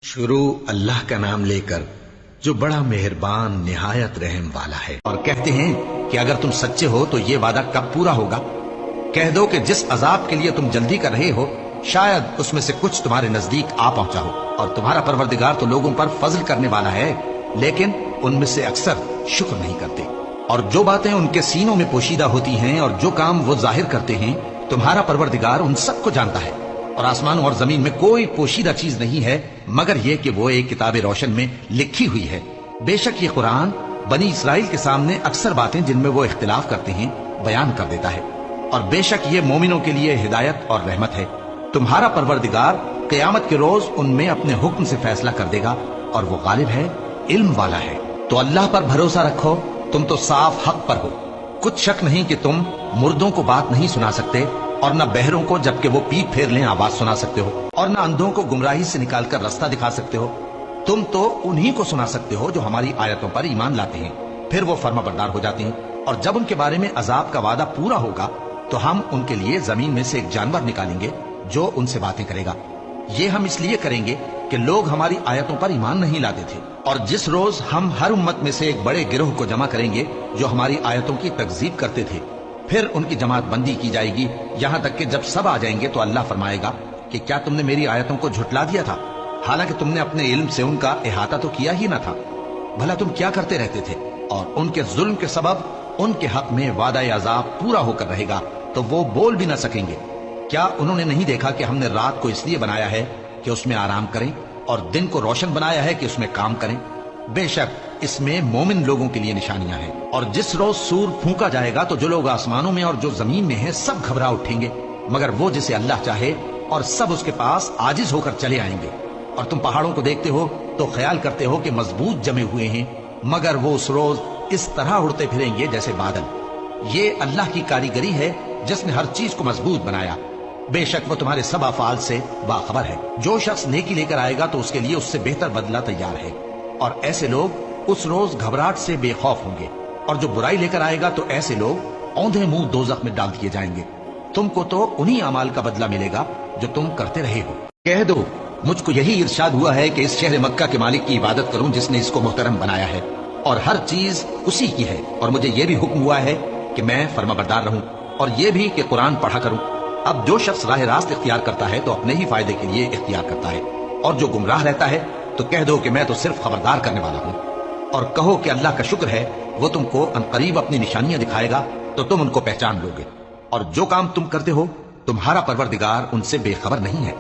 شروع اللہ کا نام لے کر جو بڑا مہربان نہایت رحم والا ہے۔ اور کہتے ہیں کہ اگر تم سچے ہو تو یہ وعدہ کب پورا ہوگا؟ کہہ دو کہ جس عذاب کے لیے تم جلدی کر رہے ہو شاید اس میں سے کچھ تمہارے نزدیک آ پہنچا ہو، اور تمہارا پروردگار تو لوگوں پر فضل کرنے والا ہے، لیکن ان میں سے اکثر شکر نہیں کرتے۔ اور جو باتیں ان کے سینوں میں پوشیدہ ہوتی ہیں اور جو کام وہ ظاہر کرتے ہیں تمہارا پروردگار ان سب کو جانتا ہے، اور آسمانوں اور زمین میں کوئی پوشیدہ چیز نہیں ہے مگر یہ کہ وہ ایک کتاب روشن میں لکھی ہوئی ہے۔ بے شک یہ قرآن بنی اسرائیل کے سامنے اکثر باتیں جن میں وہ اختلاف کرتے ہیں بیان کر دیتا ہے، اور بے شک یہ مومنوں کے لیے ہدایت اور رحمت ہے۔ تمہارا پروردگار قیامت کے روز ان میں اپنے حکم سے فیصلہ کر دے گا، اور وہ غالب ہے، علم والا ہے۔ تو اللہ پر بھروسہ رکھو، تم تو صاف حق پر ہو۔ کچھ شک نہیں کہ تم مردوں کو بات نہیں سنا سکتے، اور نہ بہروں کو جبکہ وہ پیٹ پھیر لیں آواز سنا سکتے ہو، اور نہ اندھوں کو گمراہی سے نکال کر رستہ دکھا سکتے ہو۔ تم تو انہی کو سنا سکتے ہو جو ہماری آیتوں پر ایمان لاتے ہیں، پھر وہ فرما بردار ہو جاتے ہیں، اور جب ان کے بارے میں عذاب کا وعدہ پورا ہوگا تو ہم ان کے لیے زمین میں سے ایک جانور نکالیں گے جو ان سے باتیں کرے گا۔ یہ ہم اس لیے کریں گے کہ لوگ ہماری آیتوں پر ایمان نہیں لاتے تھے، اور جس روز ہم ہر امت میں سے ایک بڑے گروہ کو جمع کریں گے جو ہماری آیتوں کی تکذیب کرتے تھے، پھر ان کی جماعت بندی کی جائے گی، یہاں تک کہ جب سب آ جائیں گے تو اللہ فرمائے گا کہ کیا تم نے میری آیتوں کو جھٹلا دیا تھا، حالانکہ تم نے اپنے علم سے ان کا احاطہ تو کیا ہی نہ تھا؟ بھلا تم کیا کرتے رہتے تھے؟ اور ان کے ظلم کے سبب ان کے حق میں وعدہ عذاب پورا ہو کر رہے گا تو وہ بول بھی نہ سکیں گے۔ کیا انہوں نے نہیں دیکھا کہ ہم نے رات کو اس لیے بنایا ہے کہ اس میں آرام کریں، اور دن کو روشن بنایا ہے کہ اس میں کام کریں؟ بے شک اس میں مومن لوگوں کے لیے نشانیاں ہیں۔ اور جس روز سور پھونکا جائے گا تو جو لوگ آسمانوں میں اور جو زمین میں ہیں سب گھبرا اٹھیں گے، مگر وہ جسے اللہ چاہے، اور سب اس کے پاس عاجز ہو کر چلے آئیں گے۔ اور تم پہاڑوں کو دیکھتے ہو تو خیال کرتے ہو کہ مضبوط جمے ہوئے ہیں، مگر وہ اس روز اس طرح اڑتے پھریں گے جیسے بادل۔ یہ اللہ کی کاریگری ہے جس نے ہر چیز کو مضبوط بنایا، بے شک وہ تمہارے سب افعال سے باخبر ہے۔ جو شخص نیکی لے کر آئے گا تو اس کے لیے اس سے بہتر بدلہ تیار ہے، اور ایسے لوگ اس روز گھبراہٹ سے بے خوف ہوں گے، اور جو برائی لے کر آئے گا تو ایسے لوگ اوندھے منہ دوزخ میں ڈال دیے جائیں گے۔ تم کو تو انہی اعمال کا بدلہ ملے گا جو تم کرتے رہے ہو۔ کہہ دو مجھ کو یہی ارشاد ہوا ہے کہ اس شہر مکہ کے مالک کی عبادت کروں جس نے اس کو محترم بنایا ہے، اور ہر چیز اسی کی ہے، اور مجھے یہ بھی حکم ہوا ہے کہ میں فرما بردار رہوں، اور یہ بھی کہ قرآن پڑھا کروں۔ اب جو شخص راہ راست اختیار کرتا ہے تو اپنے ہی فائدے کے لیے اختیار کرتا ہے، اور جو گمراہ رہتا ہے تو کہہ دو کہ میں تو صرف خبردار کرنے والا ہوں۔ اور کہو کہ اللہ کا شکر ہے وہ تم کو عنقریب اپنی نشانیاں دکھائے گا تو تم ان کو پہچان لو گے، اور جو کام تم کرتے ہو تمہارا پروردگار ان سے بے خبر نہیں ہے۔